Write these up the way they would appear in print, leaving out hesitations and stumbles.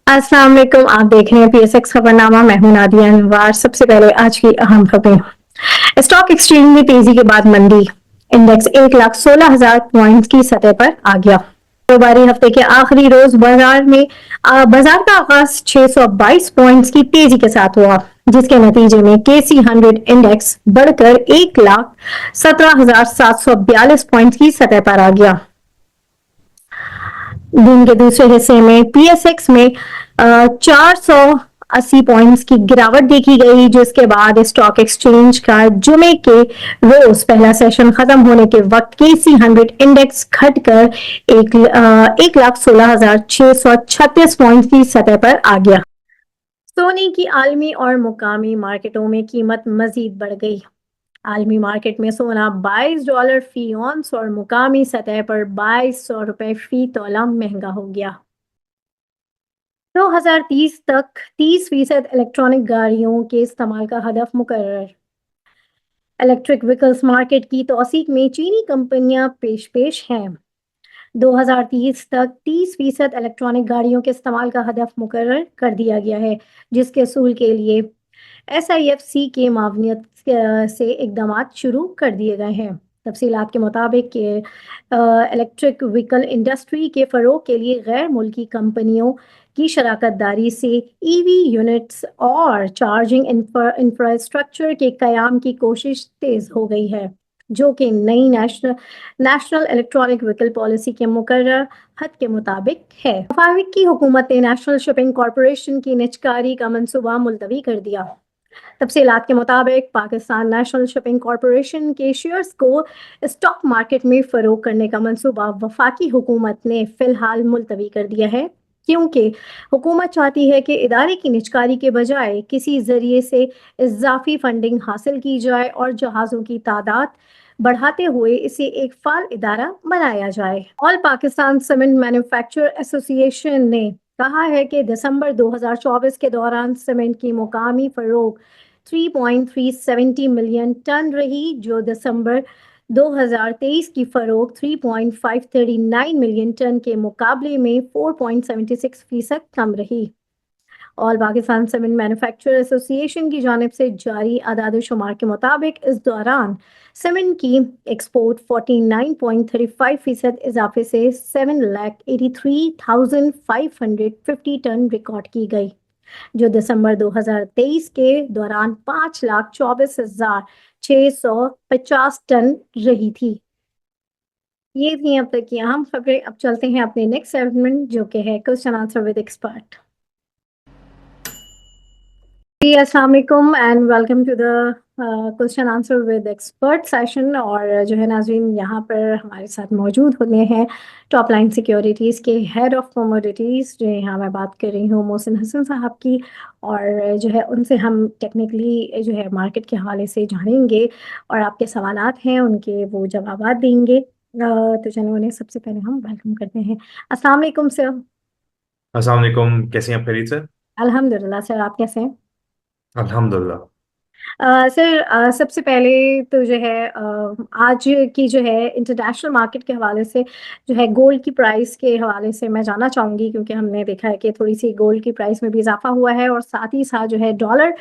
अस्सलाम वालेकुम। आप देख रहे हैं पीएसएक्स खबरनामा। मैं हूं नादिया अनवार। सबसे पहले आज की अहम खबरें। स्टॉक एक्सचेंज में तेजी के बाद मंदी। इंडेक्स 1,16,000 पॉइंट्स की सतह पर आ गया। कारोबारी हफ्ते के आखिरी रोज बाजार का आगाज 622 पॉइंट्स की तेजी के साथ हुआ, जिसके नतीजे में केसी 100 इंडेक्स बढ़कर 1,17,742 पॉइंट्स की सतह पर आ गया। दिन के दूसरे हिस्से में पीएसएक्स में 480 पॉइंट्स की गिरावट देखी गई, जिसके बाद स्टॉक एक्सचेंज का जुमे के रोज पहला सेशन खत्म होने के वक्त केसी 100 इंडेक्स घटकर 1,16,636 पॉइंट्स की सतह पर आ गया। सोने की आलमी और मुकामी मार्केटों में कीमत मजीद बढ़ गई। आलमी मार्केट में सोना $22 फी ऑन्स और मुकामी सतह पर ₹2,200 फी तोला महंगा हो गया। 2030 तक 30% इलेक्ट्रॉनिक गाड़ियों के इस्तेमाल का हदफ मुकर्रर। इलेक्ट्रिक व्हीकल्स मार्केट की तौसीक में चीनी कंपनियां पेश हैं। 2030 तक 30% इलेक्ट्रॉनिक गाड़ियों के इस्तेमाल का हदफ मुकर्रर कर दिया गया है, जिसके असूल के लिए SIFC के मावनियत से इकदाम शुरू कर दिए गए हैं। तफसीलात के मुताबिक कि इलेक्ट्रिक व्हीकल इंडस्ट्री के फ़रोग के लिए गैर मुल्की कंपनियों की शराकत दारी से EV यूनिट्स और चार्जिंग इंफ्रास्ट्रक्चर के क़याम की कोशिश तेज़ हो गई है, जो कि नई नेशनल इलेक्ट्रॉनिक व्हीकल पॉलिसी के मुकर्रर हद के मुताबिक है। वफाक की हुकूमत ने नेशनल शिपिंग कॉरपोरेशन की निजकारी का मंसूबा मुलतवी कर दिया। तफसीलात के मुताबिक पाकिस्तान नेशनल शिपिंग कॉरपोरेशन के शेयर्स को स्टॉक मार्केट में फरोग करने का मंसूबा वफाकी हुकूमत ने फिलहाल मुलतवी कर दिया है, क्योंकि हुकूमत चाहती है कि इदारे की निजकारी के बजाय किसी जरिए से इजाफी फंडिंग हासिल की जाए और जहाज़ों की तादाद बढ़ाते हुए इसे एक फाल इदारा बनाया जाए। All Pakistan cement manufacturer association ने कहा है कि दिसंबर 2024 के दौरान सीमेंट की मुकामी फरोग 3.370 मिलियन टन रही, जो दिसंबर 2023 की फरोग 3.539 मिलियन टन के मुकाबले में 4.76% कम रही। All Pakistan cement manufacturer association की जानिब से जारी आदाद शुमार के मुताबिक इस दौरान सीमेंट की एक्सपोर्ट 49.35% इजाफे से 7,83,550 टन रिकॉर्ड की गई, जो दिसंबर 2023 के दौरान 5,24,650 टन रही थी। ये थी अब तक की अहम खबरें। अब चलते हैं अपने नेक्स्ट सेगमेंट, जो कि है क्वेश्चन आंसर विद एक्सपर्ट। अस्सलाम वालेकुम and welcome to the question answer with expert session. और जो है नाज़रीन, यहाँ पर हमारे साथ मौजूद होते हैं टॉप लाइन सिक्योरिटीज़ के हेड ऑफ कमोडिटीज़, जो यहाँ मैं बात कर रही हूँ मोहसिन हसन साहब की। और जो है उनसे हम टेक्निकली जो है मार्केट के हवाले से जानेंगे और आपके सवालात हैं उनके वो जवाब देंगे। तो चलो उन्हें सबसे पहले हम वेलकम करते हैं। अस्सलाम वालेकुम सर। अस्सलाम वालेकुम, कैसे हैं आप? खैरियत से? अल्हम्दुलिल्लाह सर, आप कैसे हैं? अल्हम्दुलिल्लाह। सर, सबसे पहले तो जो है आज की जो है इंटरनेशनल मार्केट के हवाले से जो है गोल्ड की प्राइस के हवाले से मैं जानना चाहूँगी, क्योंकि हमने देखा है कि थोड़ी सी गोल्ड की प्राइस में भी इजाफा हुआ है और साथ ही साथ जो है डॉलर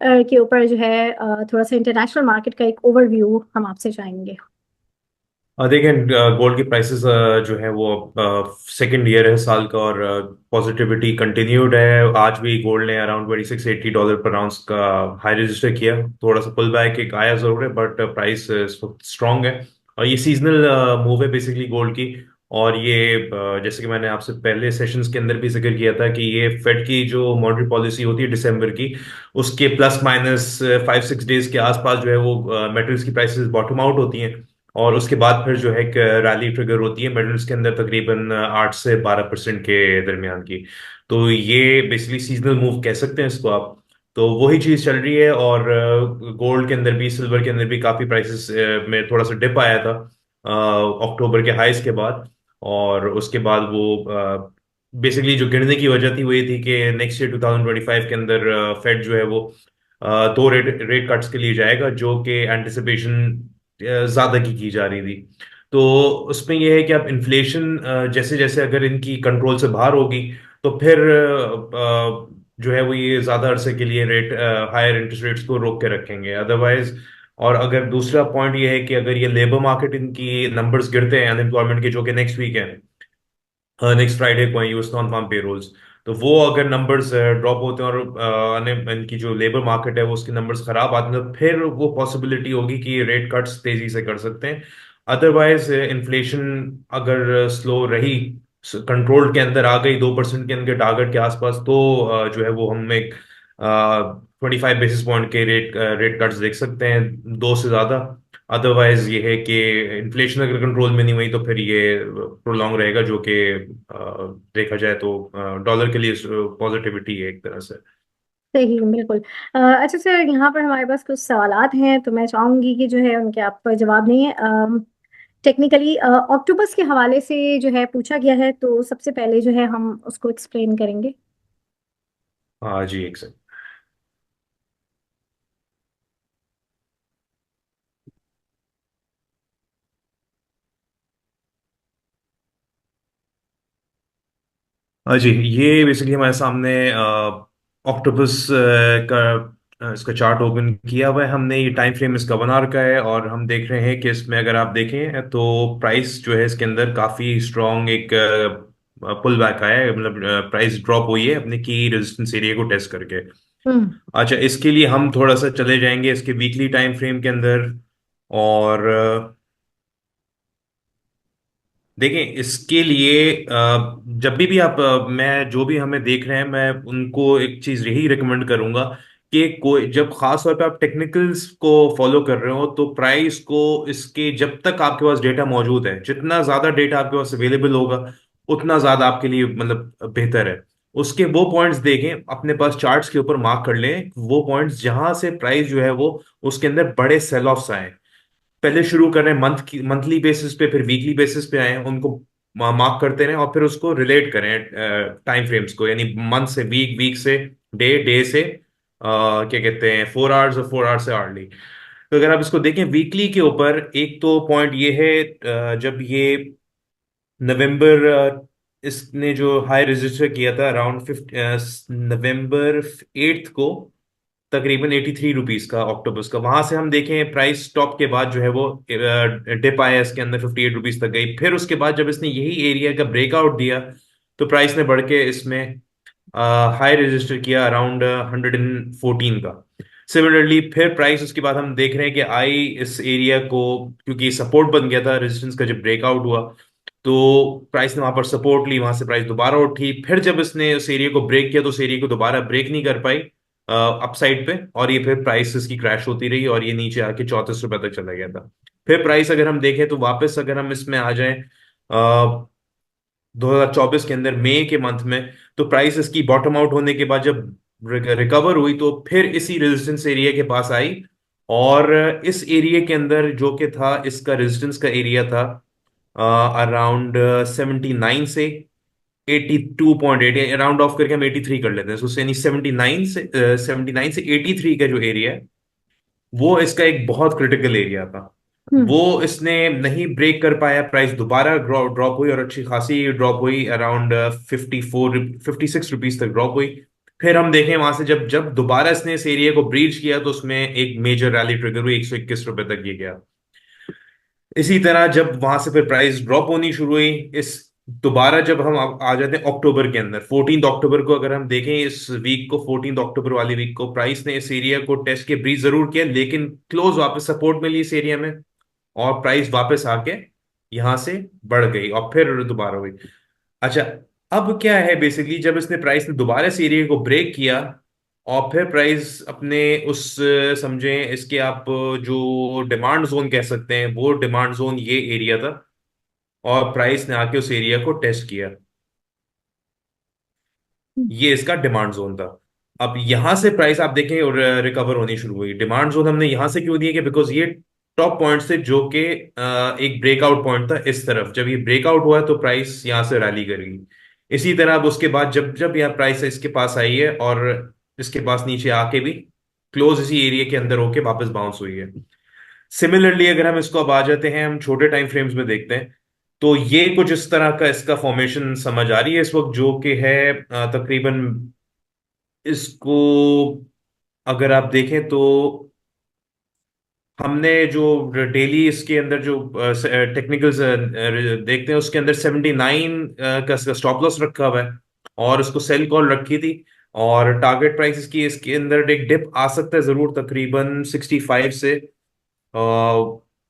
के ऊपर जो है थोड़ा सा इंटरनेशनल मार्केट का एक ओवरव्यू हम आपसे चाहेंगे। देखिए, गोल्ड की प्राइसेस जो है वो सेकंड ईयर है साल का, और पॉजिटिविटी कंटिन्यूड है। आज भी गोल्ड ने अराउंड $2680 पर आउंस का हाई रजिस्टर किया। थोड़ा सा पुल बैक एक आया जरूर है, बट प्राइस इस वक्त स्ट्रांग है। और ये सीजनल मूव है बेसिकली गोल्ड की। और ये जैसे कि मैंने आपसे पहले सेशंस के अंदर भी जिक्र किया था कि ये फेड की जो मॉनेटरी पॉलिसी होती है दिसंबर की, उसके प्लस माइनस 5-6 डेज के आसपास जो है वो मेटल्स की प्राइसेस बॉटम आउट होती हैं। और उसके बाद फिर जो है एक रैली ट्रिगर होती है मेटल्स के अंदर, तकरीबन 8 से 12% के दरमियान की। तो ये बेसिकली सीजनल मूव कह सकते हैं इसको आप। तो वही चीज चल रही है। और गोल्ड के अंदर भी, सिल्वर के अंदर भी काफी प्राइसेस में थोड़ा सा डिप आया था अक्टूबर के हाइस के बाद। और उसके बाद वो बेसिकली जो गिरने की वजह थी वो ये थी कि नेक्स्ट ईयर 2025 के अंदर फेड जो है वो दो रेट कट्स के लिए जाएगा, जो कि एंटिसिपेशन ज्यादा की जा रही थी। तो उसमें यह है कि अब इन्फ्लेशन जैसे जैसे अगर इनकी कंट्रोल से बाहर होगी, तो फिर जो है वो ये ज्यादा अरसे के लिए रेट हायर इंटरेस्ट रेट्स को रोक के रखेंगे अदरवाइज। और अगर दूसरा पॉइंट ये है कि अगर ये लेबर मार्केट इनकी नंबर्स गिरते हैं अनएम्प्लॉयमेंट के, जो कि नेक्स्ट वीक है, नेक्स्ट फ्राइडे को है यूएस नॉन फार्म पेरोल्स, तो वो अगर नंबर्स ड्रॉप होते हैं और इनकी जो लेबर मार्केट है वो उसके नंबर्स खराब आते हैं, तो फिर वो पॉसिबिलिटी होगी कि रेट कट्स तेजी से कर सकते हैं। अदरवाइज इन्फ्लेशन अगर स्लो रही, कंट्रोल के अंदर आ गई 2% के अंदर टारगेट के आसपास, तो जो है वो हम एक 25 बेसिस पॉइंट के रेट कट्स देख सकते हैं, दो से ज्यादा। अदरवाइज ये है कि इन्फ्लेशन अगर कंट्रोल में नहीं हुई तो फिर ये प्रोलॉन्ग रहेगा, जो कि देखा जाए तो डॉलर के लिए पॉजिटिविटी है एक तरह से। सही, बिल्कुल। अच्छा सर, यहाँ पर हमारे पास कुछ सवालात हैं, तो मैं चाहूंगी कि जो है उनके आप जवाब दें। टेक्निकली ऑक्टोपस के हवाले से जो है पूछा गया है, तो सबसे पहले जो है हम उसको एक्सप्लेन करेंगे। हाँ जी, एक सेकंड। हाँ जी, ये बेसिकली हमारे सामने ऑक्टोपस का इसका चार्ट ओपन किया हुआ है हमने। ये टाइम फ्रेम इसका बना रखा है और हम देख रहे हैं कि इसमें अगर आप देखें तो प्राइस जो है इसके अंदर काफी स्ट्रॉन्ग एक पुल बैक आया है, मतलब प्राइस ड्रॉप हुई है अपने की रेजिस्टेंस एरिया को टेस्ट करके। हम्म। अच्छा, इसके लिए हम थोड़ा सा चले जाएंगे इसके वीकली टाइम फ्रेम के अंदर। और देखें इसके लिए जब भी आप मैं जो भी हमें देख रहे हैं, मैं उनको एक चीज यही रिकमेंड करूंगा कि कोई जब खास तौर पे आप टेक्निकल्स को फॉलो कर रहे हो तो प्राइस को इसके जब तक आपके पास डेटा मौजूद है, जितना ज्यादा डेटा आपके पास अवेलेबल होगा उतना ज्यादा आपके लिए मतलब बेहतर है। उसके वो पॉइंट्स देखें, अपने पास चार्ट्स के ऊपर मार्क कर लें वो पॉइंट्स जहां से प्राइस जो है वो उसके अंदर बड़े सेल ऑफ्स आए। पहले शुरू कर रहे हैं मंथली बेसिस पे, फिर वीकली बेसिस पे आए उनको मार्क करते रहें और फिर उसको रिलेट करें टाइम फ्रेम्स को, यानी मंथ से वीक, वीक से डे, डे से क्या कहते हैं 4 आवर्स, और 4 आवर्स से आवर्ली। तो अगर आप इसको देखें वीकली के ऊपर, एक तो पॉइंट ये है जब ये नवंबर इसने जो हाई रजिस्टर किया था अराउंड 5 नवंबर 8 को, तकरीबन 83 रुपीज का ऑक्टोबस का, वहां से हम देखें प्राइस टॉप के बाद जो है वो डिप आया इसके अंदर 58 रुपीज तक गई। फिर उसके बाद जब इसने यही एरिया का ब्रेकआउट दिया तो प्राइस ने बढ़ के इसमें हाई रजिस्टर किया अराउंड 114 का। सिमिलरली फिर प्राइस उसके बाद हम देख रहे हैं कि आई इस एरिया को, क्योंकि सपोर्ट बन गया था रेजिस्टेंस का जब ब्रेकआउट हुआ, तो प्राइस ने वहां पर सपोर्ट ली, वहां से प्राइस दोबारा उठी। फिर जब इसने उस एरिया को ब्रेक किया तो उस एरिया को दोबारा ब्रेक नहीं कर पाई अपसाइड पे, और ये फिर प्राइस इसकी क्रैश होती रही और ये नीचे आके 34 रुपए तक चला गया था। फिर प्राइस अगर हम देखें तो वापस अगर हम इसमें आ जाएं 2024 के अंदर मई के मंथ में, तो प्राइस इसकी बॉटम आउट होने के बाद जब रिकवर हुई तो फिर इसी रेजिस्टेंस एरिया के पास आई। और इस एरिया के अंदर जो कि था इसका रेजिस्टेंस का एरिया था अराउंड 79 से 82.8, राउंड ऑफ करके हम 83 कर लेते हैं, so यानी 79 से 83 का जो एरिया है वो इसका एक बहुत क्रिटिकल एरिया था। हम्म। वो इसने नहीं ब्रेक कर पाया, प्राइस दोबारा ड्रॉप हुई और अच्छी खासी ड्रॉप हुई, अराउंड 56 रुपीज तक ड्रॉप हुई। फिर हम देखें वहां से जब जब दोबारा इसने इस एरिया को ब्रीच किया तो उसमें एक मेजर रैली ट्रिगर हुई, 121 रुपए तक ये गया। इसी तरह जब वहां से फिर प्राइस ड्रॉप होनी शुरू हुई, इस दोबारा जब हम आ जाते हैं अक्टूबर के अंदर, 14 अक्टूबर को अगर हम देखें इस वीक को, 14 अक्टूबर वाली वीक को, प्राइस ने इस एरिया को टेस्ट के ब्रीच जरूर किया लेकिन क्लोज वापस सपोर्ट मिली इस एरिया में, और प्राइस वापस आके यहां से बढ़ गई और फिर दोबारा हुई। अच्छा, अब क्या है बेसिकली, जब इसने प्राइस ने दोबारा इस एरिया को ब्रेक किया और फिर प्राइस अपने उस समझें इसके आप जो डिमांड जोन कह सकते हैं, वो डिमांड जोन ये एरिया था, और प्राइस ने आके उस एरिया को टेस्ट किया। ये इसका डिमांड जोन था। अब यहां से प्राइस आप देखें और रिकवर होनी शुरू हुई। डिमांड जोन हमने यहां से क्यों दिया कि बिकॉज ये टॉप पॉइंट से जो कि एक ब्रेकआउट पॉइंट था इस तरफ, जब ये ब्रेकआउट हुआ तो प्राइस यहां से रैली करेगी। इसी तरह अब उसके बाद जब जब यह प्राइस इसके पास आई है और इसके पास नीचे आके भी क्लोज इसी एरिया के अंदर होके वापस बाउंस हुई है। सिमिलरली अगर हम इसको अब आ जाते हैं, हम छोटे टाइम फ्रेम्स में देखते हैं, तो ये कुछ इस तरह का इसका फॉर्मेशन समझ आ रही है इस वक्त, जो कि है तकरीबन इसको अगर आप देखें तो हमने जो डेली इसके अंदर जो टेक्निकल्स देखते हैं उसके अंदर 79 का स्टॉप लॉस रखा हुआ है, और उसको सेल कॉल रखी थी। और टारगेट प्राइस की इसके अंदर एक डिप आ सकता है जरूर, तकरीबन 65 से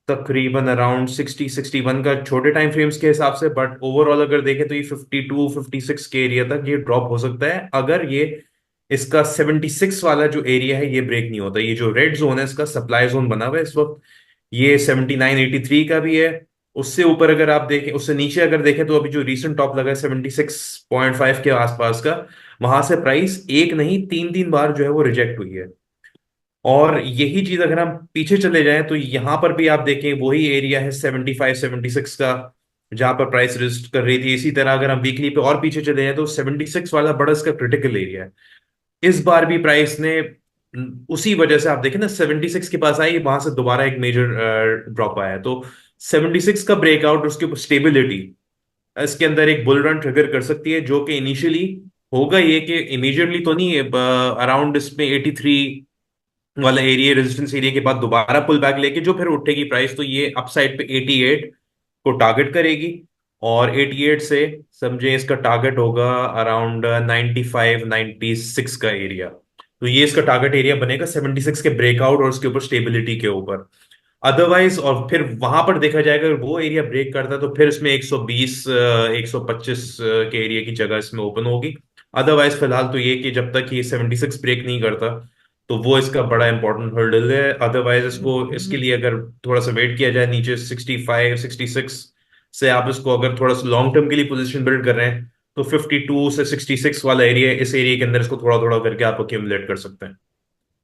तकरीबन अराउंड 60-61 का छोटे टाइम फ्रेम्स के हिसाब से। बट ओवरऑल अगर देखें तो ये 52-56 के एरिया तक ये ड्रॉप हो सकता है, अगर ये इसका 76 वाला जो एरिया है ये ब्रेक नहीं होता। ये जो रेड जोन है इसका सप्लाई जोन बना हुआ है इस वक्त, ये 79-83 का भी है। उससे ऊपर अगर आप देखें, उससे नीचे अगर देखें तो अभी जो रीसेंट टॉप लगा है 76.5 के आसपास का, वहां से प्राइस एक नहीं तीन तीन बार जो है वो रिजेक्ट हुई है। और यही चीज अगर हम पीछे चले जाएं तो यहां पर भी आप देखें वही एरिया है 75-76 का, जहां पर प्राइस रेजिस्ट कर रही थी। इसी तरह अगर हम वीकली पे और पीछे चले जाएं तो 76 वाला बड़ा इसका क्रिटिकल एरिया है। इस बार भी प्राइस ने उसी वजह से आप देखें ना 76 के पास आई, वहां से दोबारा एक मेजर ड्रॉप आया। तो 76 का ब्रेकआउट, उसके ऊपर स्टेबिलिटी इसके अंदर एक बुल रन ट्रिगर कर सकती है, जो कि इनिशियली होगा ये कि इमीडिएटली तो नहीं, अराउंड इसमें 83 वाला एरिया, रेजिस्टेंस एरिया के बाद दोबारा पुल बैक लेके जो फिर उठेगी प्राइस, तो ये अपसाइड पे 88 को टारगेट करेगी। और 88 से समझे इसका टारगेट होगा अराउंड 95-96 का एरिया। तो ये इसका टारगेट एरिया बनेगा 76 के ब्रेकआउट और उसके ऊपर स्टेबिलिटी के ऊपर। अदरवाइज और फिर वहां पर देखा जाएगा, अगर वो एरिया ब्रेक करता है तो फिर इसमें 120 125 के एरिया की जगह इसमें ओपन होगी। अदरवाइज फिलहाल तो ये कि जब तक ये 76 ब्रेक नहीं करता तो वो इसका बड़ा इंपॉर्टेंट हर्डल है। अदरवाइज इसको इसके लिए अगर थोड़ा सा वेट किया जाए नीचे 65-66 से, आप इसको अगर थोड़ा सा लॉन्ग टर्म के लिए पोजीशन बिल्ड कर रहे हैं तो 52 से 66 वाला एरिया, इस एरिया के अंदर इसको थोड़ा थोड़ा करके आप अक्यूमुलेट कर सकते हैं।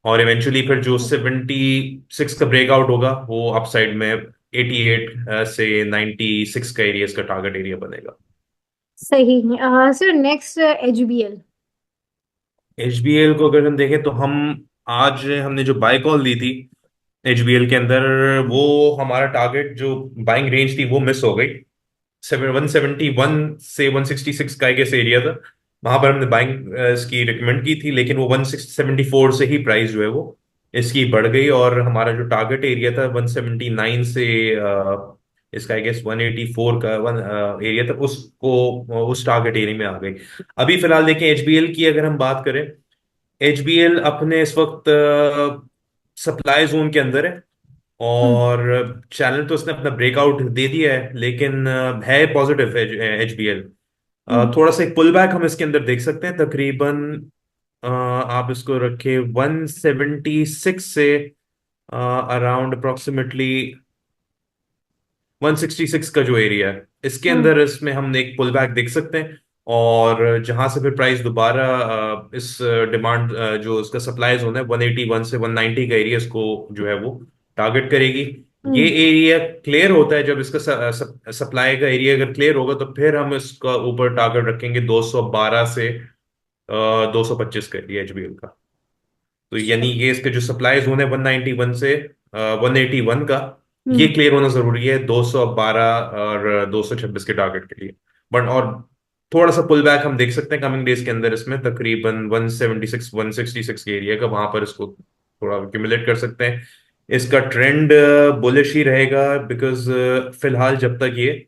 और इवेंचुअली फिर जो 76 का ब्रेकआउट होगा वो अपसाइड में 88 से 96 का एरिया इसका टारगेट एरिया बनेगा। सही। Sir next HBL. एचबीएल को अगर हम देखें तो हम आज हमने जो बाय कॉल दी थी एचबीएल के अंदर, वो हमारा टारगेट जो बाइंग रेंज थी वो मिस हो गई। 171 से 166 का एक एरिया था, वहां पर हमने बाइंग इसकी रिकमेंड की थी, लेकिन वो 174 से ही प्राइस जो है वो इसकी बढ़ गई। और हमारा जो टारगेट एरिया था 179 से इसका आई गेस 184 का वन एरिया था, उसको उस टारगेट एरिया में आ गई। अभी फिलहाल देखें एचबीएल की अगर हम बात करें, एचबीएल अपने इस वक्त सप्लाई जोन के अंदर है। हम्म। और चैनल तो उसने अपना ब्रेकआउट दे दिया है, लेकिन है पॉजिटिव एचबीएल। हम्म। थोड़ा सा एक पुल बैक हम इसके अंदर देख सकते हैं, तकरीबन आप इसको रखे 176 से अराउंड अप्रोक्सीमेटली 166 का जो एरिया है इसके हम्म। अंदर, इसमें हम एक पुल बैक देख सकते हैं। और जहां से फिर प्राइस दोबारा इस डिमांड जो इसका सप्लाई जोन है 181 से 190 का एरिया, इसको जो है वो टारगेट करेगी। ये हम्म। एरिया क्लियर होता है, जब इसका सप्लाई का एरिया अगर क्लियर होगा तो फिर हम इसका ऊपर टारगेट रखेंगे 212 से 225 का एरिया एचबीएल का। तो यानी ये इसके जो सप्लाई जोन है 191 से 181 का, ये हम्म। क्लियर होना जरूरी है 212 और 226 के टारगेट के लिए। बट और थोड़ा सा पुल बैक हम देख सकते हैं कमिंग डेज के अंदर इसमें, तकरीबन 176 166 के एरिया का, वहां पर इसको थोड़ा एक्यूमुलेट कर सकते हैं। इसका ट्रेंड बुलिश ही रहेगा, बिकॉज फिलहाल जब तक ये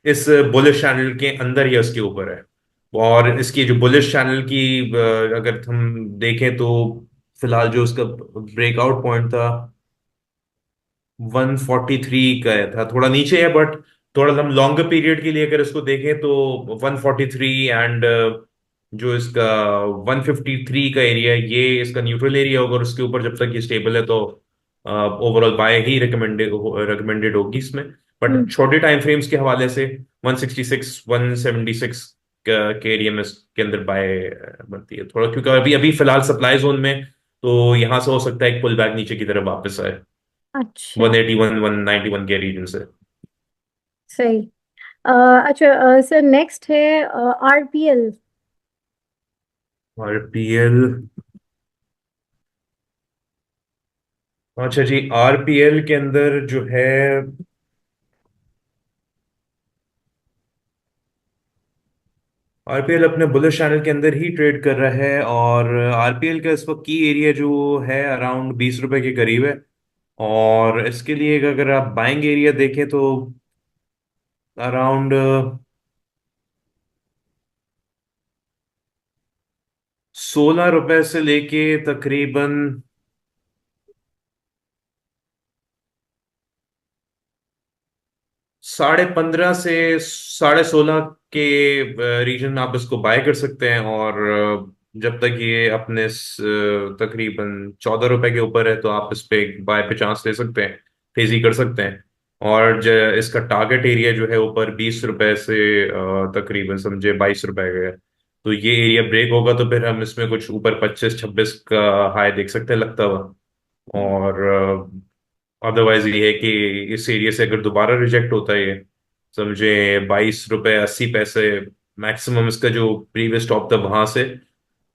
इस बुलिश चैनल के अंदर या उसके ऊपर है। और इसकी जो बुलिश चैनल की अगर हम देखें तो फिलहाल जो उसका ब्रेकआउट पॉइंट था 143 का था, थोड़ा नीचे है। बट थोड़ा हम लॉन्गर पीरियड के लिए अगर इसको देखें तो 143 एंड जो इसका 153 का एरिया है ये इसका न्यूट्रल एरिया होगा, और उसके ऊपर जब तक ये स्टेबल है तो ओवरऑल बाय ही रिकमेंडेड होगी इसमें। बट हम्म। छोटे टाइम फ्रेम्स के हवाले से 166 176 के एरिया में इसके अंदर बाय बनती है थोड़ा, क्योंकि अभी अभी फिलहाल सप्लाई जोन में, तो यहां से हो सकता है एक पुल बैक नीचे की तरफ वापस आए अच्छा। 181 191 के रीजन से। सही। अच्छा सर नेक्स्ट है आरपीएल। आरपीएल, अच्छा जी, आरपीएल के अंदर जो है आरपीएल अपने बुलिश चैनल के अंदर ही ट्रेड कर रहा है, और आरपीएल का इस वक्त की एरिया जो है अराउंड 20 रुपए के करीब है। और इसके लिए अगर आप बाइंग एरिया देखें तो अराउंड 16 रुपए से लेके तकरीबन 15.5 से 16.5 के रीजन आप इसको बाय कर सकते हैं। और जब तक ये अपने तकरीबन 14 रुपए के ऊपर है तो आप इस पे बाय पे चांस ले सकते हैं, तेजी कर सकते हैं। और इसका टारगेट एरिया जो है ऊपर 20 रुपए से तकरीबन समझे 22 रुपए का है। तो ये एरिया ब्रेक होगा तो फिर हम इसमें कुछ ऊपर 25-26 का हाई देख सकते हैं लगता हुआ। और अदरवाइज ये है कि इस एरिया से अगर दोबारा रिजेक्ट होता है ये समझे 22 रुपए 80 पैसे मैक्सिमम, इसका जो प्रीवियस टॉप था वहां से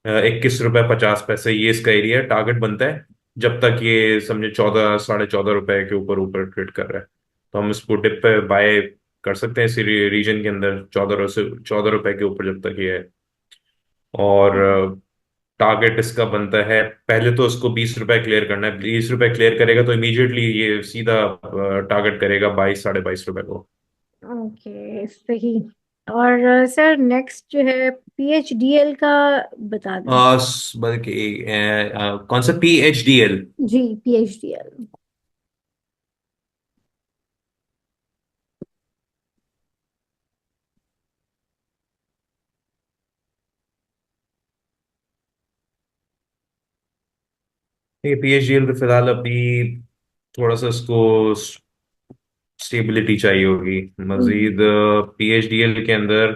21 रुपए 50 पैसे, ये इसका एरिया टारगेट बनता है जब तक ये समझे 14 14.5 रुपए के ऊपर ऊपर ट्रेड कर रहा है। तो हम इसको डिप पे बाय कर सकते हैं इसी रीजन के अंदर 14 रुपए के ऊपर जब तक ये है। और टारगेट इसका बनता है पहले तो उसको 20 रुपए क्लियर करना है। 20 रुपए क्लियर करेगा तो इमीडिएटली ये सीधा टारगेट करेगा 22 साढ़े 22 रुपए को। ओके, सही। और सर नेक्स्ट जो है पीएचडीएल का बता दें। बल्कि कौन सा PHDL? जी, पीएचडीएल। PHDL पे फिलहाल अभी थोड़ा सा इसको स्टेबिलिटी चाहिए होगी मजीद। PHDL के अंदर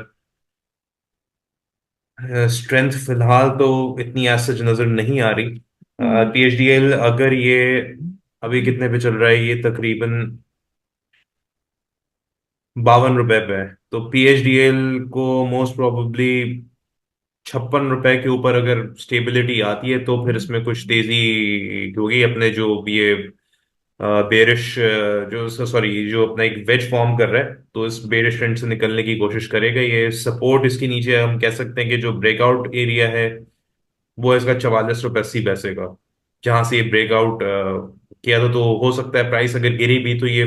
स्ट्रेंथ फिलहाल तो इतनी एज नजर नहीं आ रही। हम्म। PHDL अगर ये अभी कितने पे चल रहा है, ये तकरीबन 52 रुपए पे है। तो PHDL को मोस्ट प्रोबेबली 56 रुपए के ऊपर अगर स्टेबिलिटी आती है तो फिर इसमें कुछ तेजी होगी। अपने जो ये बेरिश जो सॉरी जो अपना एक वेज फॉर्म कर रहा है तो इस बेरिश ट्रेंड से निकलने की कोशिश करेगा। ये सपोर्ट इसके नीचे हम कह सकते हैं कि जो ब्रेकआउट एरिया है वो है इसका 44 रुपए 80 पैसे का। जहां से ये ब्रेकआउट किया था तो हो सकता है प्राइस अगर गिरी भी तो ये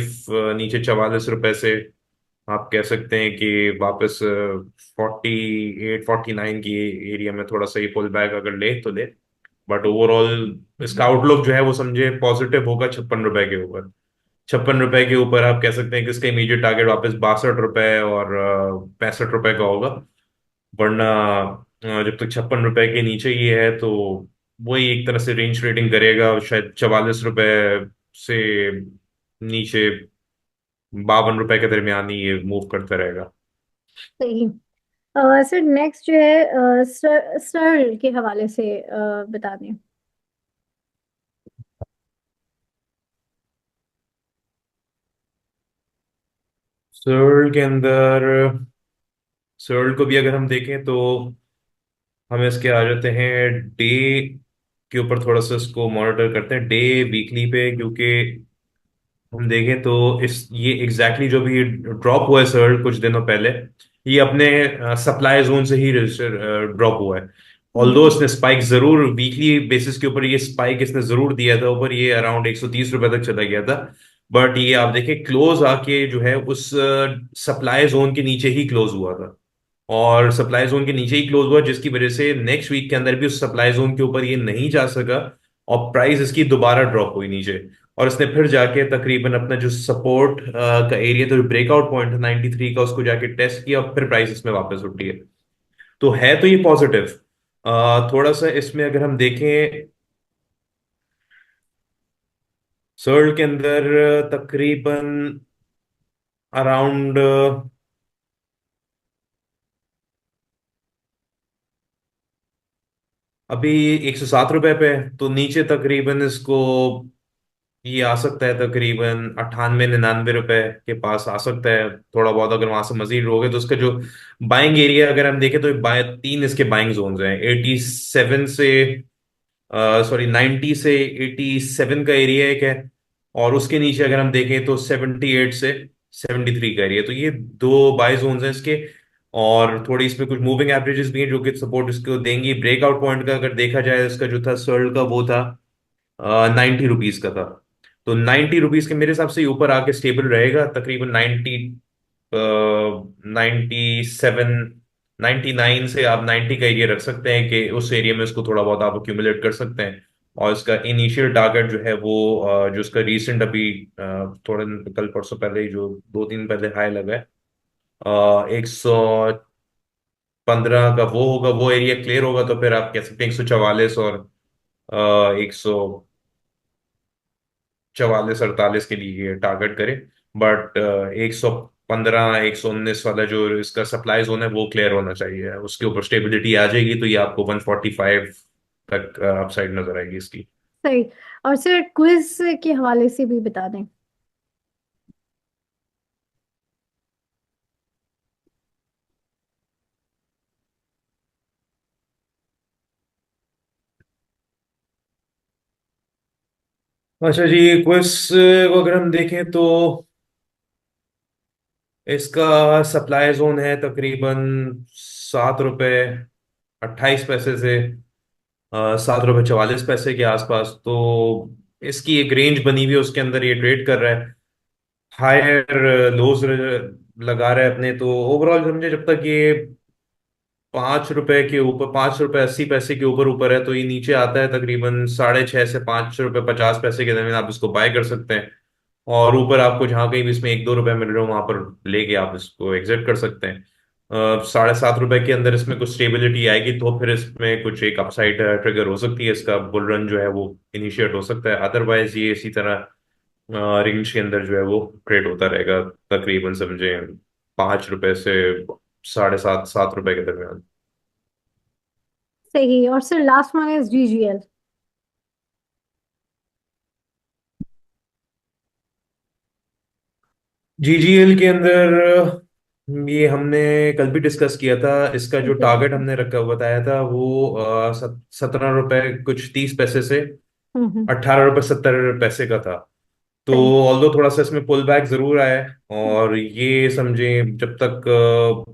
नीचे 44 रुपए से आप कह सकते हैं कि वापस 48 49 की एरिया में थोड़ा सा ही पुल बैक अगर ले तो ले। बट ओवरऑल इसका आउटलुक जो है वो समझे पॉजिटिव होगा 56 रुपए के ऊपर। 56 रुपए के ऊपर आप कह सकते हैं कि इसका इमीडिएट टारगेट वापस 62 रुपए और 65 रुपए का होगा। वरना जब तक 56 रुपए के नीचे ही है तो वही एक तरह से रेंज ट्रेडिंग करेगा, शायद 44 रुपए से नीचे 52 रुपए के दरमियान ही ये मूव करता रहेगा। सही। सर नेक्स्ट जो है सर के हवाले से बता दें। सर्ल के अंदर सर्ल को भी अगर हम देखें तो हम इसके आ जाते हैं डे के ऊपर, थोड़ा सा इसको मॉनिटर करते हैं डे वीकली पे। क्योंकि हम देखें तो इस ये एग्जैक्टली जो भी ड्रॉप हुआ है सर्ल कुछ दिनों पहले, ये अपने सप्लाई जोन से ही रजिस्टर ड्रॉप हुआ है। ऑल्दो हम्म। इसने स्पाइक जरूर वीकली बेसिस के ऊपर ये स्पाइक इसने जरूर दिया था ऊपर, ये अराउंड 130 रुपए तक चला गया था। बट ये आप देखें क्लोज आके जो है उस सप्लाई जोन के नीचे ही क्लोज हुआ था। और सप्लाई जोन के नीचे ही क्लोज हुआ जिसकी वजह से नेक्स्ट वीक के अंदर भी उस सप्लाई जोन के ऊपर ये नहीं जा सका। और प्राइस इसकी दोबारा ड्रॉप हुई नीचे। और इसने फिर जाके तकरीबन अपना जो सपोर्ट का एरिया तो ब्रेकआउट पॉइंट था 93 का, उसको जाके टेस्ट किया और फिर प्राइस इसमें वापस उठी है। तो है तो ये पॉजिटिव। थोड़ा सा इसमें अगर हम देखें सर्ल के अंदर तकरीबन अराउंड अभी 107 रुपए पे है। तो नीचे तकरीबन इसको ये आ सकता है तकरीबन 98 99 रुपए के पास आ सकता है थोड़ा बहुत। अगर वहां से मजीद रहोगे तो उसका जो बाइंग एरिया अगर हम देखें तो तीन इसके बाइंग जोन्स हैं। 87 से सॉरी 90 से 87 का एरिया एक है। और उसके नीचे अगर हम देखें तो 78 से 73 का एरिया। तो ये दो बाय जोन्स हैं इसके। और थोड़ी इसमें कुछ मूविंग एवरेजेस भी हैं जो कि सपोर्ट इसको देंगी। ब्रेकआउट पॉइंट का अगर देखा जाए, इसका जो था सर्ल का वो था 90 रुपीज का था। तो 90 रुपीज के मेरे हिसाब से ये ऊपर आके स्टेबल रहेगा, तकरीबन 97, 99 से आप 90 का एरिया रख सकते हैं कि उस एरिया में इसको थोड़ा बहुत आप एक्यूमुलेट कर सकते हैं। और इसका इनिशियल टारगेट जो है वो जो इसका रीसेंट अभी थोड़े कल परसों पहले ही जो 2 दिन पहले हाई लगा है 115 का, वो होगा, वो एरिया क्लियर होगा तो फिर आप कह सकते हैं 144 और 144 48 के लिए टारगेट करें। बट 115 119 वाला जो इसका सप्लाई जोन है वो क्लियर होना चाहिए, उसके ऊपर स्टेबिलिटी आ जाएगी तो ये आपको 145 तक अपसाइड नजर आएगी इसकी। सही। और सर क्विज के हवाले से भी बता दें। अच्छा जी, क्विज को अगर हम देखें तो इसका सप्लाई जोन है तकरीबन 7 रुपये 28 पैसे से 7 रुपये 44 पैसे के आसपास। तो इसकी एक रेंज बनी हुई है, उसके अंदर ये ट्रेड कर रहा है, हायर लोज लगा रहा है अपने। तो ओवरऑल समझे जब तक ये 5 रुपए के ऊपर, 5 रुपये 80 पैसे के ऊपर ऊपर है तो ये नीचे आता है तकरीबन 6.5 से 5 रुपये 50 पैसे के दरमियान, आप इसको बाय कर सकते हैं। और ऊपर आपको जहां कहीं भी इसमें 1-2 रुपए मिल रहे हो वहां पर लेके आप इसको एग्जिट कर सकते हैं। 7.5 रुपए के अंदर इसमें कुछ स्टेबिलिटी आएगी तो फिर इसमें कुछ एक अपसाइड ट्रिगर हो सकती है, इसका बुल रन जो है वो इनिशिएट हो सकता है। अदरवाइज ये इसी तरह रेंज के अंदर जो है वो ट्रेड होता रहेगा, तकरीबन समझे 5 रुपए से 7.5 7 रुपए के दरमियान। सही। और sir last one is GGL। GGL के अंदर ये हमने कल भी डिस्कस किया था, इसका जो जी। टारगेट हमने रखा बताया था वो 17 रुपए कुछ 30 पैसे से हम्म। 18 रुपए 70 पैसे का था। तो सही। ऑल्दो थोड़ा सा इसमें पुल बैक जरूर आया है, और ये समझे जब तक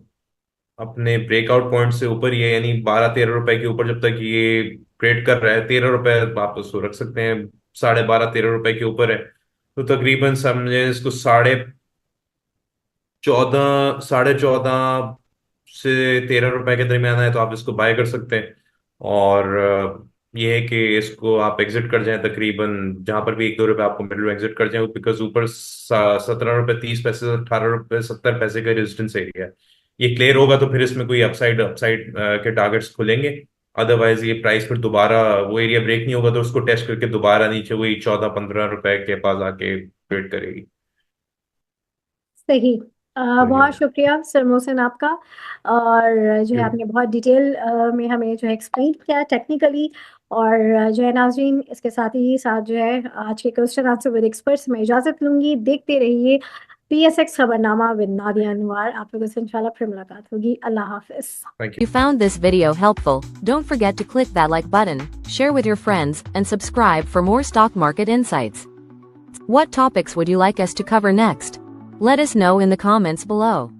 अपने ब्रेकआउट पॉइंट से ऊपर ये यानी 12-13 रुपए के ऊपर जब तक ये ट्रेड कर रहा है, 13 रुपए आप उसको रख सकते हैं, 12.5 13 रुपए के ऊपर है तो तकरीबन समझे इसको 14.5 से 13 रुपए के दरमियान है तो आप इसको बाय कर सकते हैं। और ये है कि इसको आप एग्जिट कर जाएं तकरीबन जहां पर भी 1-2 रुपए आपको मिल रहे एग्जिट कर जाएं, बिकॉज ऊपर 17 रुपए 30 पैसे 18 रुपए 70 पैसे का रेजिस्टेंस एरिया है। ये क्लियर होगा तो फिर इसमें कोई अपसाइड अपसाइड के टारगेट्स खुलेंगे। अदरवाइज ये प्राइस फिर दोबारा वो एरिया ब्रेक नहीं होगा तो उसको टेस्ट करके दोबारा नीचे वही 14-15 रुपए के पास आके ट्रेड करेगी। सही। तो ये बहुत शुक्रिया सर मोहसिन आपका। और जो है क्यों। आपने बहुत डिटेल में हमें जो है एक्सप्लेन किया टेक्निकली। और जो है नाजरीन, इसके साथ ही साथ जो है आज के क्वेश्चन आंसर विद एक्सपर्ट्स में इजाज़त लूंगी। देखते रहिए PSX खबरनामा विद नादिया अनवर। आप लोगों से इंशाल्लाह फिर मुलाकात होगी। अल्लाह हाफिज। Thank You you. found this video helpful. Don't forget to click that like button, share with your friends, and subscribe for more stock market insights. What topics would you like us to cover next? Let us know in the comments below.